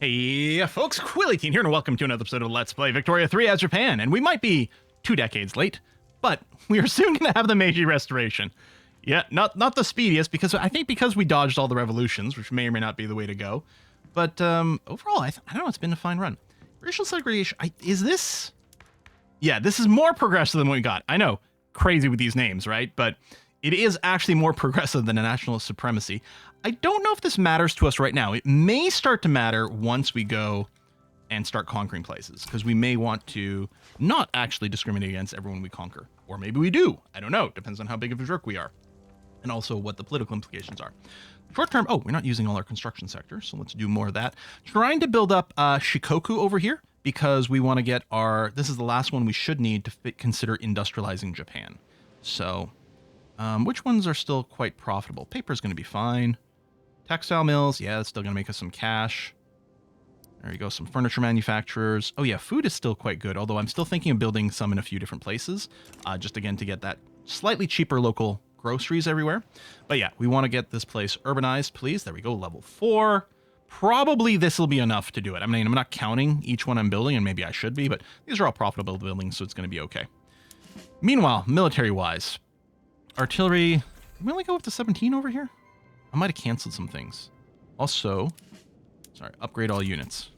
Hey folks, Quilly18 here and welcome to another episode of Let's Play Victoria 3 as Japan. And we might be 2 decades late, but we are soon going to have the Meiji Restoration. Yeah, not the speediest, because I think because we dodged all the revolutions, which may or may not be the way to go. But overall, I don't know, it's been a fine run. Racial segregation, is this... Yeah, this is more progressive than what we got. I know, crazy with these names, right? But it is actually more progressive than a nationalist supremacy. I don't know if this matters to us right now. It may start to matter once we go and start conquering places, because we may want to not actually discriminate against everyone we conquer. Or maybe we do. I don't know. Depends on how big of a jerk we are. And also what the political implications are. Short term, we're not using all our construction sectors, so let's do more of that. Trying to build up Shikoku over here, because we want to get our... This is the last one we should need to consider industrializing Japan. So, which ones are still quite profitable? Paper is going to be fine. Textile mills, yeah, it's still going to make us some cash. There you go, some furniture manufacturers. Oh yeah, food is still quite good, although I'm still thinking of building some in a few different places. Just again to get that slightly cheaper local groceries everywhere. But yeah, we want to get this place urbanized, please. There we go, level 4. Probably this will be enough to do it. I mean, I'm not counting each one I'm building, and maybe I should be, but these are all profitable buildings, so it's going to be okay. Meanwhile, military-wise, artillery, we only go up to 17 over here? I might have canceled some things. Also, sorry, upgrade all units.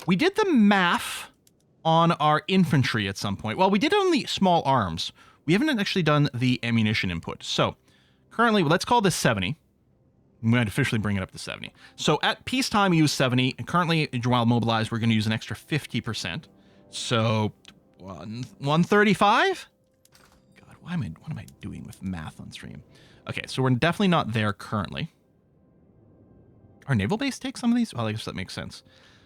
We did the math on our infantry at some point. Well, we did it on the small arms. We haven't actually done the ammunition input. So currently, let's call this 70. We might officially bring it up to 70. So at peacetime, we use 70. And currently, while mobilized, we're going to use an extra 50%. So 135? God, what am I doing with math on stream? Okay, so we're definitely not there currently. Our naval base takes some of these? Well, I guess that makes sense.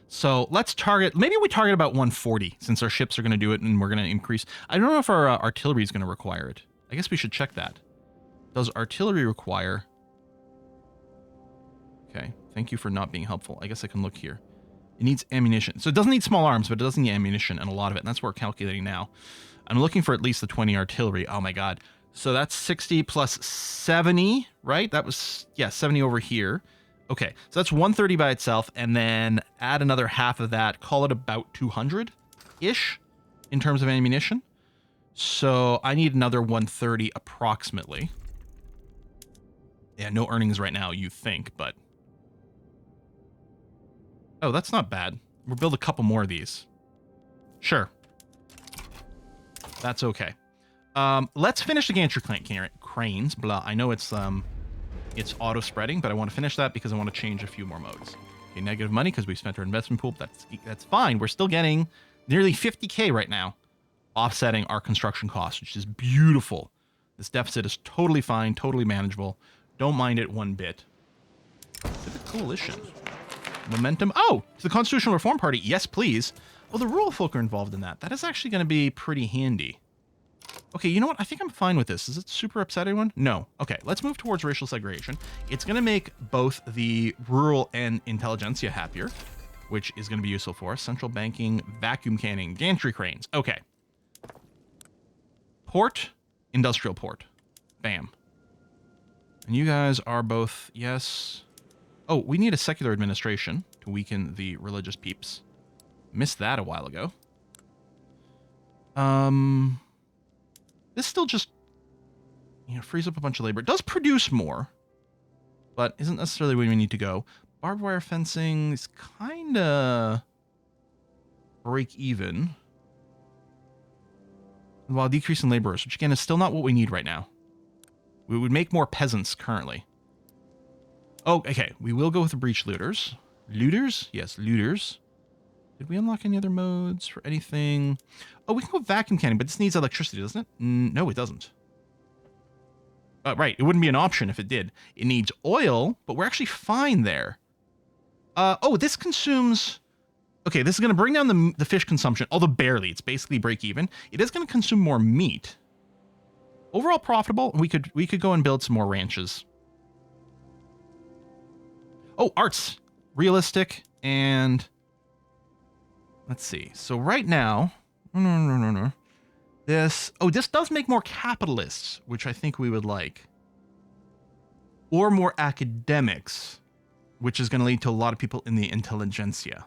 So let's target, maybe we target about 140 since our ships are going to do it and we're going to increase. I don't know if our artillery is going to require it. I guess we should check that. Does artillery require... Okay, thank you for not being helpful. I guess I can look here. It needs ammunition. So it doesn't need small arms, but it does need ammunition and a lot of it. And that's what we're calculating now. I'm looking for at least the 20 artillery. Oh my God. So that's 60 plus 70, right? That was, yeah, 70 over here. Okay, so that's 130 by itself, and then add another half of that, call it about 200-ish in terms of ammunition. So I need another 130 approximately. Yeah, no earnings right now, you think, but... Oh, that's not bad. We'll build a couple more of these. Sure. That's okay. Let's finish the gantry cranes. Blah. I know it's auto spreading, but I want to finish that because I want to change a few more modes. Okay, negative money because we spent our investment pool. That's fine. We're still getting nearly 50K right now, offsetting our construction costs, which is beautiful. This deficit is totally fine, totally manageable. Don't mind it one bit. Civic coalition. Momentum. Oh, to the Constitutional Reform Party. Yes, please. Oh, the rural folk are involved in that. That is actually going to be pretty handy. Okay, you know what? I think I'm fine with this. Does it super upset anyone? No. Okay, let's move towards racial segregation. It's going to make both the rural and intelligentsia happier, which is going to be useful for us. Central banking, vacuum canning, gantry cranes. Okay. Port, industrial port. Bam. And you guys are both, yes. Oh, we need a secular administration to weaken the religious peeps. Missed that a while ago. This still just, frees up a bunch of labor. It does produce more, but isn't necessarily where we need to go. Barbed wire fencing is kind of break even, while decreasing laborers, which again is still not what we need right now. We would make more peasants currently. Oh, okay. We will go with the breach looters. Looters? Yes, looters. Did we unlock any other modes for anything? Oh, we can go vacuum canning, but this needs electricity, doesn't it? No, it doesn't. Right, it wouldn't be an option if it did. It needs oil, but we're actually fine there. Oh, this consumes... Okay, this is going to bring down the fish consumption, although barely. It's basically break even. It is going to consume more meat. Overall profitable. We could go and build some more ranches. Oh, arts. Realistic and... Let's see. So right now, no. This does make more capitalists, which I think we would like. Or more academics. which is going to lead to a lot of people in the intelligentsia.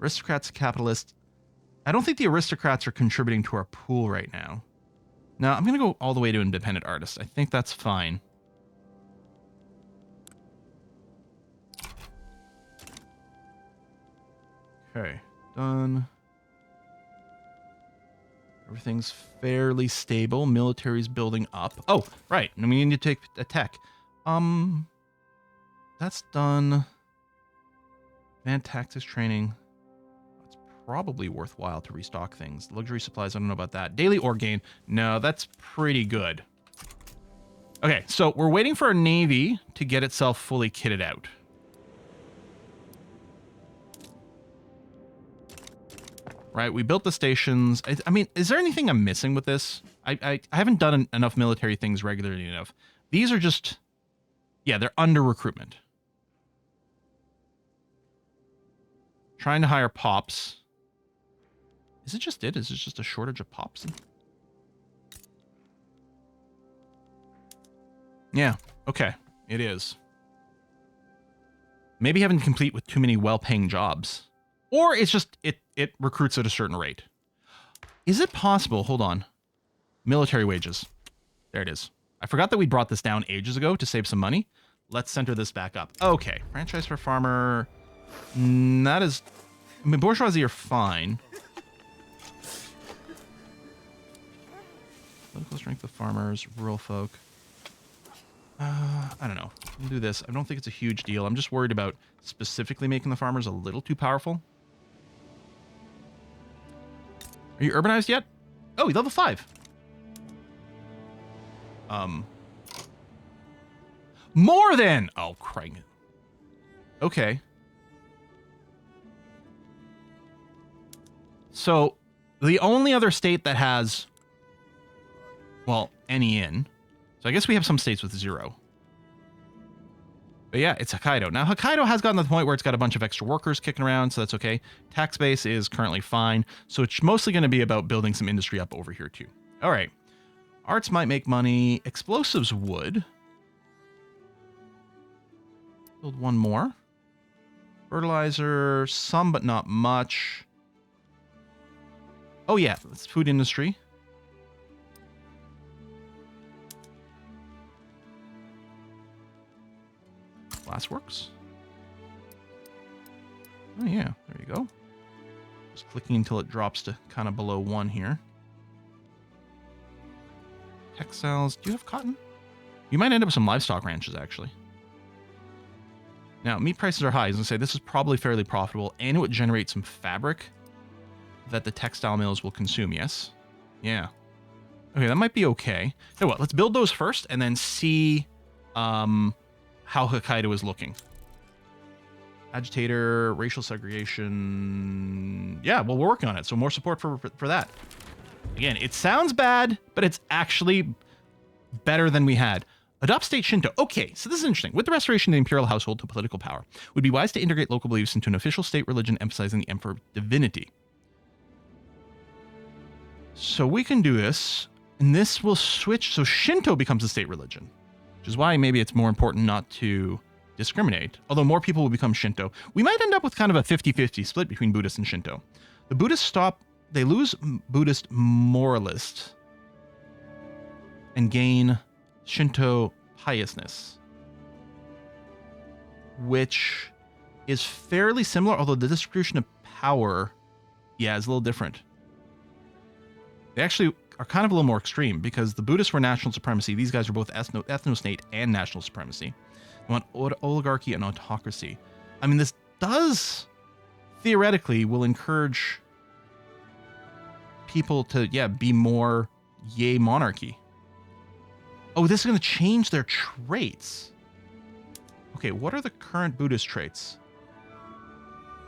Aristocrats, capitalists. I don't think the aristocrats are contributing to our pool right now. No, I'm going to go all the way to independent artists. I think that's fine. Okay, done. Everything's fairly stable. Military's building up. Oh, right. And we need to take a tech. That's done. Van taxes training. It's probably worthwhile to restock things. Luxury supplies, I don't know about that. Daily ore gain. No, that's pretty good. Okay, so we're waiting for our navy to get itself fully kitted out. Right, we built the stations. I mean, is there anything I'm missing with this? I haven't done enough military things regularly enough. These are just, yeah, they're under recruitment. Trying to hire pops. Is it just it? Is it just a shortage of pops? Yeah, okay, it is. Maybe having to complete with too many well-paying jobs. Or it's just, it recruits at a certain rate. Is it possible? Hold on. Military wages. There it is. I forgot that we brought this down ages ago to save some money. Let's center this back up. Okay. Franchise for farmer. That is... I mean, bourgeoisie are fine. Political strength of farmers. Rural folk. I don't know. We'll do this. I don't think it's a huge deal. I'm just worried about specifically making the farmers a little too powerful. Are you urbanized yet? Oh, level 5. More than... Oh, Craig. Okay. So, the only other state that has... Well, any in. So I guess we have some states with 0. But yeah, it's Hokkaido. Now, Hokkaido has gotten to the point where it's got a bunch of extra workers kicking around, so that's okay. Tax base is currently fine. So it's mostly going to be about building some industry up over here, too. All right. Arts might make money. Explosives would. Build one more. Fertilizer, some but not much. Oh, yeah. It's food industry. Glassworks. Oh yeah, there you go. Just clicking until it drops to kind of below 1 here. Textiles. Do you have cotton? You might end up with some livestock ranches, actually. Now, meat prices are high. I was going to say, this is probably fairly profitable, and it would generate some fabric that the textile mills will consume, yes? Yeah. Okay, that might be okay. So what, let's build those first, and then see... how Hokkaido is looking. Agitator, racial segregation. Yeah, well, we're working on it. So more support for that. Again, it sounds bad, but it's actually better than we had. Adopt state Shinto. Okay, so this is interesting. With the restoration of the imperial household to political power, it would be wise to integrate local beliefs into an official state religion emphasizing the emperor divinity. So we can do this, and this will switch. So Shinto becomes a state religion. Which is why maybe it's more important not to discriminate. Although more people will become Shinto. We might end up with kind of a 50-50 split between Buddhists and Shinto. The Buddhists they lose Buddhist moralist and gain Shinto piousness. Which is fairly similar, although the distribution of power, yeah, is a little different. They actually are kind of a little more extreme because the Buddhists were national supremacy. These guys are both ethno-state and national supremacy. They want oligarchy and autocracy. I mean, this does theoretically will encourage people to, yeah, be more yay monarchy. Oh, this is going to change their traits. Okay, what are the current Buddhist traits?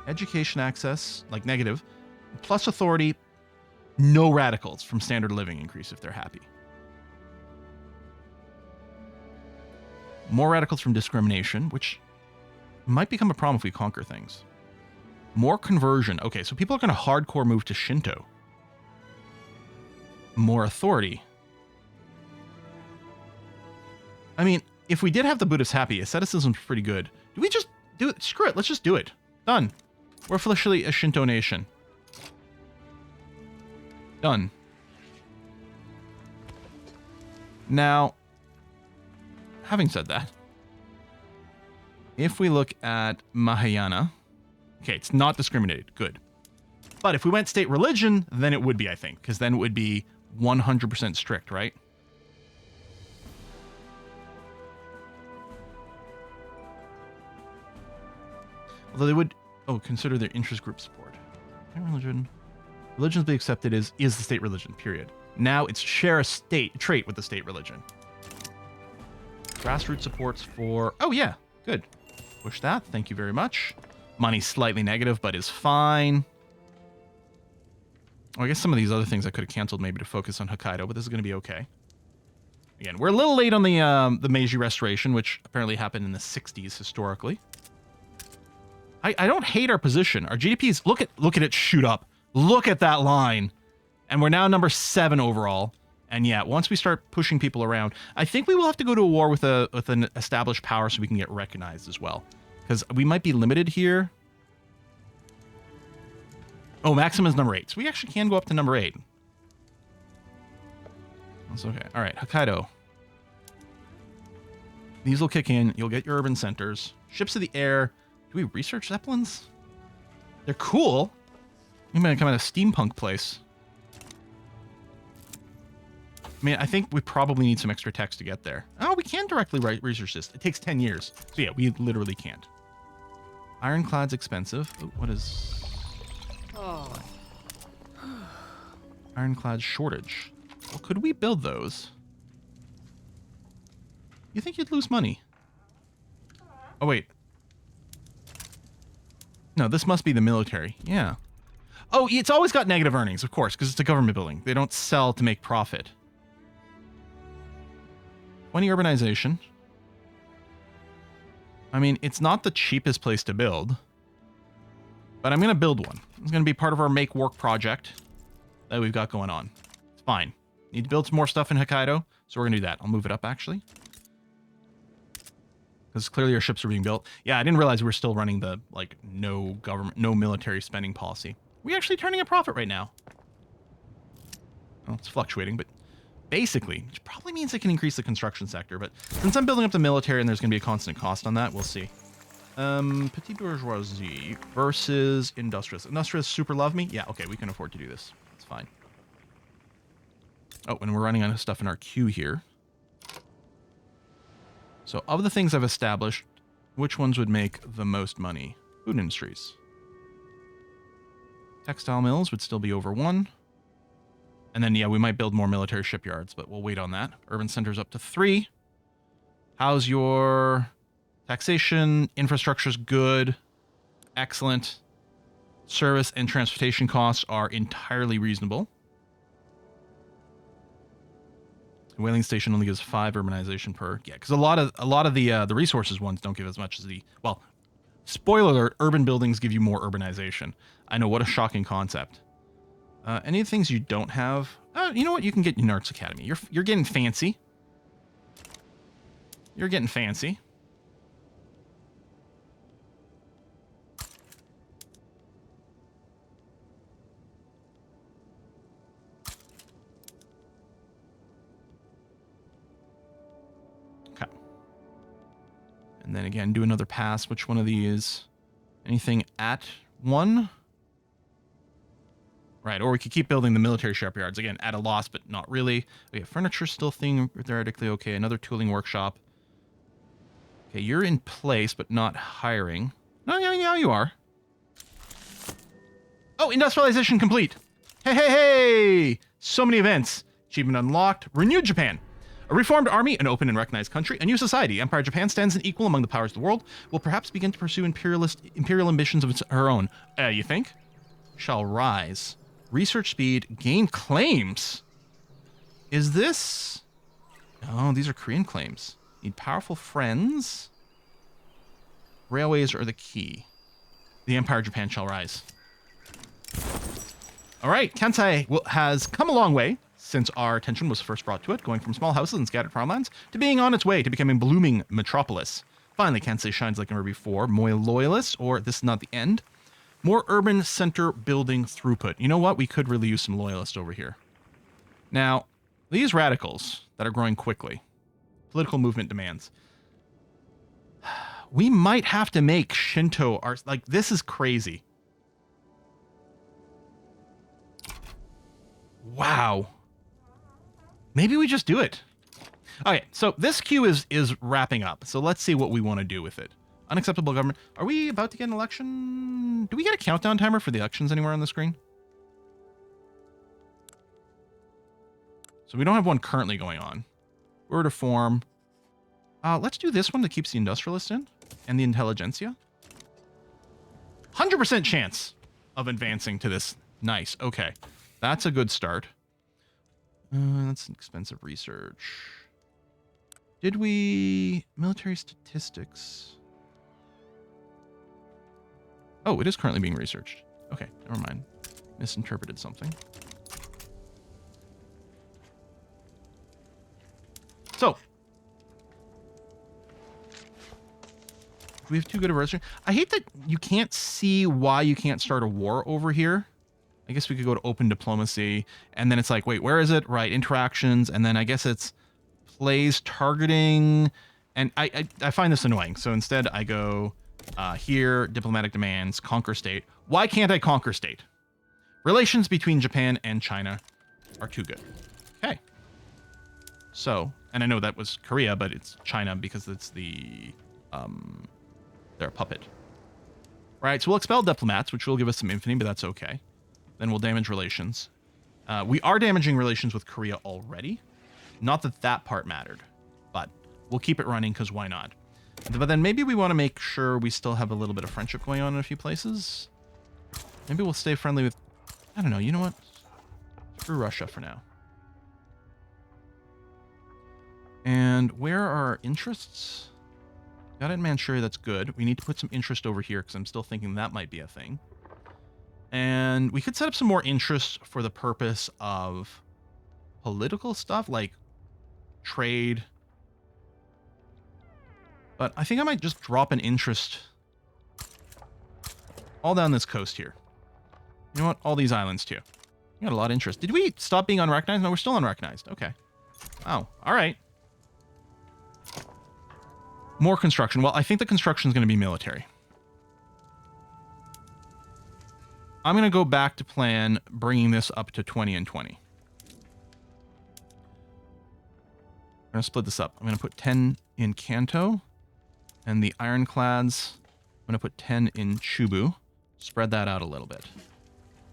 Education access, like negative, plus authority. No radicals from standard living increase if they're happy. More radicals from discrimination, which might become a problem if we conquer things. More conversion. Okay, so people are going to hardcore move to Shinto. More authority. I mean, if we did have the Buddhists happy, asceticism's pretty good. Do we just do it? Screw it. Let's just do it. Done. We're officially a Shinto nation. Done. Now, having said that, if we look at Mahayana, okay, it's not discriminated. Good. But if we went state religion, then it would be, I think, because then it would be 100% strict, right? Although they would, consider their interest group support. Religion. Religions be accepted is the state religion, period. Now it's share a trait with the state religion. Grassroots supports for, oh yeah, good. Push that, thank you very much. Money's slightly negative, but is fine. Oh, I guess some of these other things I could have canceled maybe to focus on Hokkaido, but this is going to be okay. Again, we're a little late on the Meiji Restoration, which apparently happened in the 60s historically. I don't hate our position. Our GDPs, look at it shoot up. Look at that line. And we're now number 7 overall. And yeah, once we start pushing people around, I think we will have to go to a war with an established power so we can get recognized as well. Because we might be limited here. Oh, maximum is number 8. So we actually can go up to number 8. That's okay. All right, Hokkaido. These will kick in. You'll get your urban centers. Ships of the air. Do we research Zeppelins? They're cool. We might come at a steampunk place. I mean, I think we probably need some extra text to get there. Oh, we can directly research this. It takes 10 years. So yeah, we literally can't. Ironclad's expensive. Oh, what is... Oh. Ironclad shortage. Well, could we build those? You think you'd lose money? Oh, wait. No, this must be the military. Yeah. Oh, it's always got negative earnings, of course, because it's a government building. They don't sell to make profit. 20 urbanization. I mean, it's not the cheapest place to build. But I'm going to build one. It's going to be part of our Make Work project that we've got going on. It's fine. Need to build some more stuff in Hokkaido, so we're going to do that. I'll move it up, actually. Because clearly our ships are being built. Yeah, I didn't realize we were still running the, like, no government, no military spending policy. We're actually turning a profit right now. Well, it's fluctuating, but basically, which probably means I can increase the construction sector. But since I'm building up the military and there's going to be a constant cost on that, we'll see. Petit bourgeoisie versus industrialists. Industrialists super love me? Yeah, okay, we can afford to do this. It's fine. Oh, and we're running out of stuff in our queue here. So of the things I've established, which ones would make the most money? Food industries. Textile mills would still be over 1. And then, yeah, we might build more military shipyards, but we'll wait on that. Urban centers up to 3. How's your taxation? Infrastructure's good. Excellent. Service and transportation costs are entirely reasonable. The whaling station only gives 5 urbanization per. Yeah, because a lot of the resources ones don't give as much as the, well, spoiler alert, urban buildings give you more urbanization. I know, what a shocking concept. Any of the things you don't have, you know what? You can get in Arts Academy. You're getting fancy. You're getting fancy. Okay. And then again, do another pass. Which one of these? Anything at 1? Right, or we could keep building the military shipyards, again, at a loss, but not really. Okay, furniture still theoretically okay. Another tooling workshop. Okay, you're in place, but not hiring. No, yeah, you are. Oh, industrialization complete. Hey, hey, hey! So many events. Achievement unlocked. Renewed Japan. A reformed army, an open and recognized country, a new society. Empire Japan stands an equal among the powers of the world. Will perhaps begin to pursue imperial ambitions of her own. You think? Shall rise. Research speed, gain claims. Is this? Oh, these are Korean claims. Need powerful friends. Railways are the key. The Empire Japan shall rise. All right, Kansai has come a long way since our attention was first brought to it, going from small houses and scattered farmlands to being on its way to becoming a blooming metropolis. Finally, can't say shines like never before. More loyalists, or this is not the end. More urban center building throughput. You know what? We could really use some loyalists over here. Now, these radicals that are growing quickly, political movement demands. We might have to make Shinto our, like, this is crazy. Wow. Maybe we just do it. Okay, so this queue is wrapping up. So let's see what we want to do with it. Unacceptable government. Are we about to get an election? Do we get a countdown timer for the elections anywhere on the screen? So we don't have one currently going on. Word of form. Let's do this one that keeps the industrialists in and the intelligentsia. 100% chance of advancing to this. Nice. Okay. That's a good start. That's expensive research. Did we... military statistics. Oh, it is currently being researched. Okay, never mind. Misinterpreted something. So. Do we have too good of a research? I hate that you can't see why you can't start a war over here. I guess we could go to open diplomacy, and then it's like, wait, where is it? Right, interactions, and then I guess it's plays targeting, and I find this annoying. So instead I go here, diplomatic demands, conquer state. Why can't I conquer state? Relations between Japan and China are too good. Okay. So, and I know that was Korea, but it's China because it's the, they're a puppet. Right, so we'll expel diplomats, which will give us some infamy, but that's okay. Then we'll damage relations. We are damaging relations with Korea already. Not that that part mattered, but we'll keep it running because why not? But then maybe we want to make sure we still have a little bit of friendship going on in a few places. Maybe we'll stay friendly with... I don't know, you know what? Screw Russia for now. And where are our interests? Got it in Manchuria, that's good. We need to put some interest over here because I'm still thinking that might be a thing. And we could set up some more interest for the purpose of political stuff, like trade. But I think I might just drop an interest all down this coast here. You know what? All these islands too. We got a lot of interest. Did we stop being unrecognized? No, we're still unrecognized. Okay. Oh, all right. More construction. Well, I think the construction is going to be military. I'm going to go back to plan bringing this up to 20 and 20. I'm going to split this up. I'm going to put 10 in Kanto. And the ironclads, I'm going to put 10 in Chubu. Spread that out a little bit.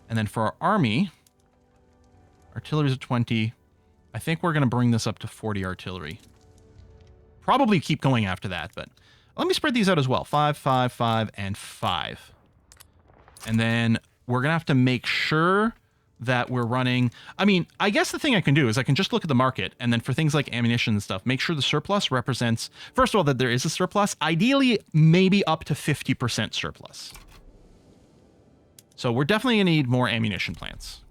And then for our army, artillery's at 20. I think we're going to bring this up to 40 artillery. Probably keep going after that, but let me spread these out as well. 5, 5, 5, and 5. And then we're going to have to make sure that we're running... I mean, I guess the thing I can do is I can just look at the market, and then for things like ammunition and stuff, make sure the surplus represents... First of all, that there is a surplus. Ideally, maybe up to 50% surplus. So we're definitely going to need more ammunition plants.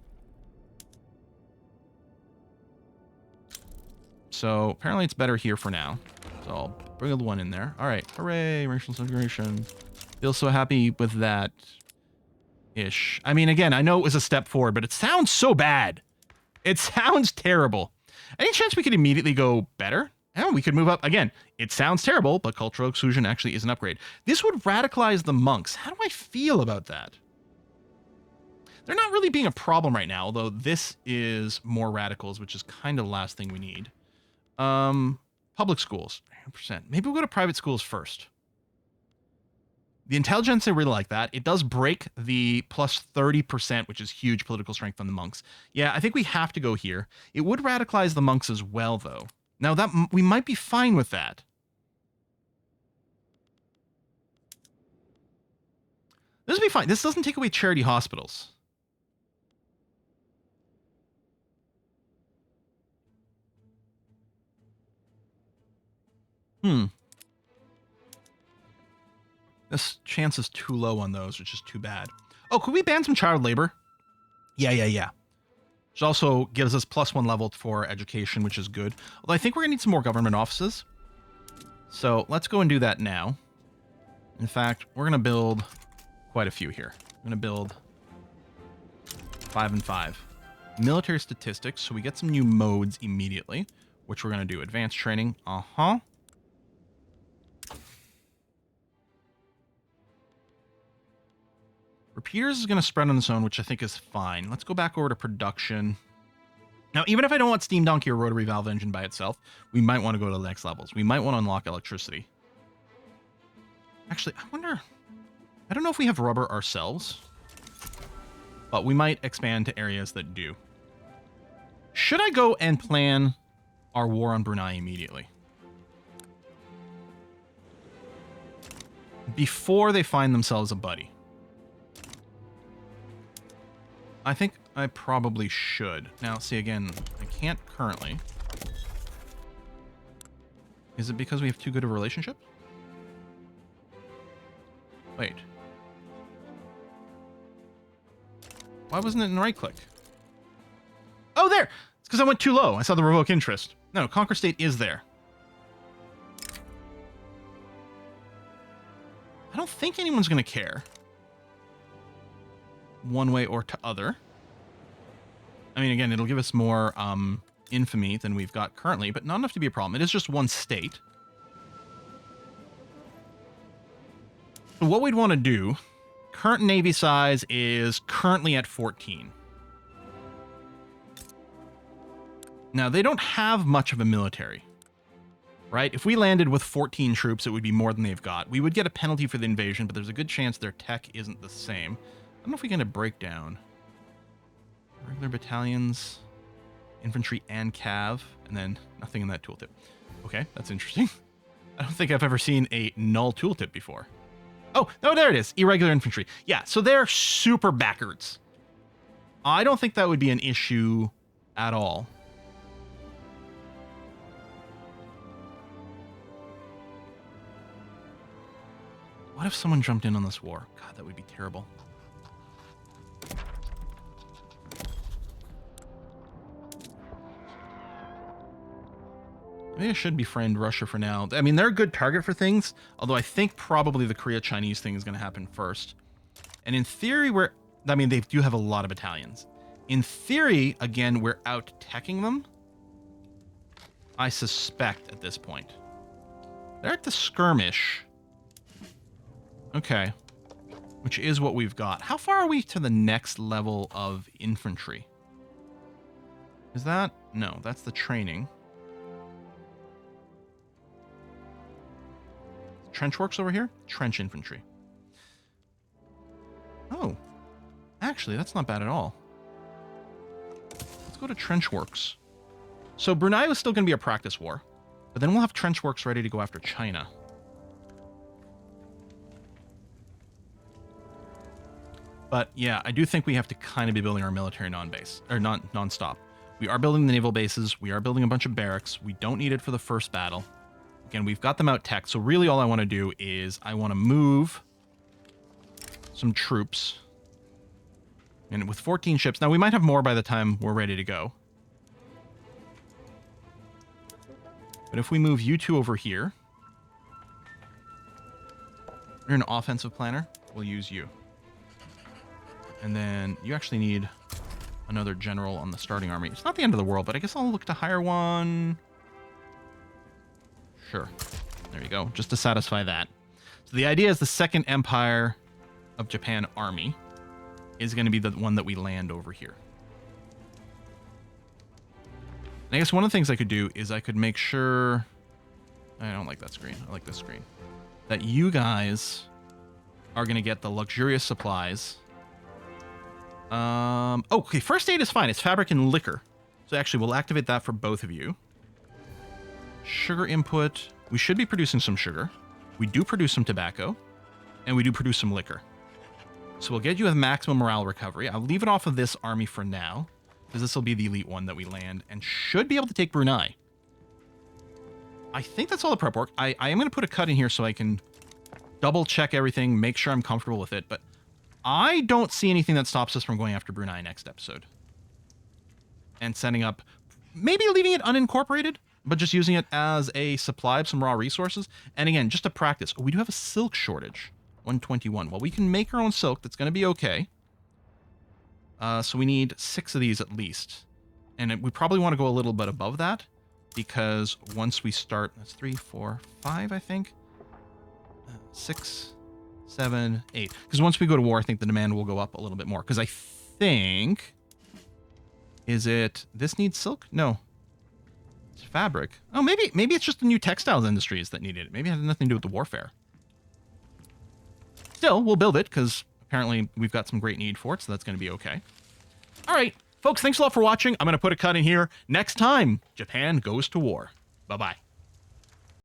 So apparently it's better here for now. So I'll bring the one in there. All right. Hooray. Racial segregation. Feel so happy with that. Ish. I mean, again, I know it was a step forward, but it sounds so bad. It sounds terrible. Any chance we could immediately go better? Oh, we could move up. Again, it sounds terrible, but cultural exclusion actually is an upgrade. This would radicalize the monks. How do I feel about that? They're not really being a problem right now, although this is more radicals, which is kind of the last thing we need. Public schools, 100%. Maybe we'll go to private schools first. The intelligence, I really like that. It does break the plus 30%, which is huge political strength on the monks. Yeah, I think we have to go here. It would radicalize the monks as well, though. Now, that we might be fine with that. This will be fine. This doesn't take away charity hospitals. This chance is too low on those, which is too bad. Oh, could we ban some child labor? Yeah. which also gives us +1 level for education, which is good. Although I think we're going to need some more government offices. So let's go and do that now. In fact, we're going to build quite a few here. I'm going to build 5 and 5. Military statistics, so we get some new modes immediately, which we're going to do. Advanced training. Repeaters is going to spread on its own, which I think is fine. Let's go back over to production. Now, even if I don't want Steam Donkey or Rotary Valve Engine by itself, we might want to go to the next levels. We might want to unlock electricity. Actually, I wonder... I don't know if we have rubber ourselves, but we might expand to areas that do. Should I go and plan our war on Brunei immediately? Before they find themselves a buddy? I think I probably should. Now, see, again, I can't currently. Is it because we have too good of a relationship? Wait. Why wasn't it in right-click? Oh, there! It's because I went too low. I saw the revoke interest. No, Conquer State is there. I don't think anyone's going to care. One way or to other. I mean, again, it'll give us more infamy than we've got currently, but not enough to be a problem. It is just one state. So what we'd want to do, current navy size is currently at 14. Now, they don't have much of a military, right? If we landed with 14 troops, it would be more than they've got. We would get a penalty for the invasion, but there's a good chance their tech isn't the same. I don't know if we can get a breakdown. Regular battalions, infantry, and cav, and then nothing in that tooltip. Okay, that's interesting. I don't think I've ever seen a null tooltip before. Oh, no, there it is. Irregular infantry. Yeah, so they're super backwards. I don't think that would be an issue at all. What if someone jumped in on this war? God, that would be terrible. Maybe I should befriend Russia for now. I mean, they're a good target for things, although I think probably the Korea-Chinese thing is going to happen first. And in theory, they do have a lot of battalions. In theory, again, we're out-teching them. I suspect at this point. They're at the skirmish. Okay. Which is what we've got. How far are we to the next level of infantry? Is that? No, that's the training. Trench works over here? Trench infantry. Oh. Actually, that's not bad at all. Let's go to trench works. So Brunei was still going to be a practice war, but then we'll have trench works ready to go after China. But yeah, I do think we have to kind of be building our military non-base, or non-stop. We are building the naval bases. We are building a bunch of barracks. We don't need it for the first battle. Again, we've got them out tech, so really all I want to do is I want to move some troops. And with 14 ships, now we might have more by the time we're ready to go. But if we move you two over here, you're an offensive planner, we'll use you. And then you actually need another general on the starting army. It's not the end of the world, but I guess I'll look to hire one. Sure. There you go. Just to satisfy that. So the idea is the Second Empire of Japan Army is going to be the one that we land over here. And I guess one of the things I could do is I could make sure... I don't like that screen. I like this screen. That you guys are going to get the luxurious supplies. Okay, first aid is fine. It's fabric and liquor. So actually, we'll activate that for both of you. Sugar input. We should be producing some sugar. We do produce some tobacco. And we do produce some liquor. So we'll get you a maximum morale recovery. I'll leave it off of this army for now, because this will be the elite one that we land, and should be able to take Brunei. I think that's all the prep work. I am going to put a cut in here so I can double check everything, make sure I'm comfortable with it, but I don't see anything that stops us from going after Brunei next episode. and setting up, maybe leaving it unincorporated, but just using it as a supply of some raw resources. And again, just to practice, we do have a silk shortage, 121. Well, we can make our own silk. That's going to be okay. So we need 6 of these at least. And we probably want to go a little bit above that, because once we start, that's 3, 4, 5, I think. 6, 7, 8. Because once we go to war, I think the demand will go up a little bit more. Because I think... Is it... This needs silk? No. It's fabric. Oh, maybe it's just the new textiles industries that needed it. Maybe it had nothing to do with the warfare. Still, we'll build it, because apparently we've got some great need for it, so that's going to be okay. All right, folks, thanks a lot for watching. I'm going to put a cut in here. Next time, Japan goes to war. Bye-bye.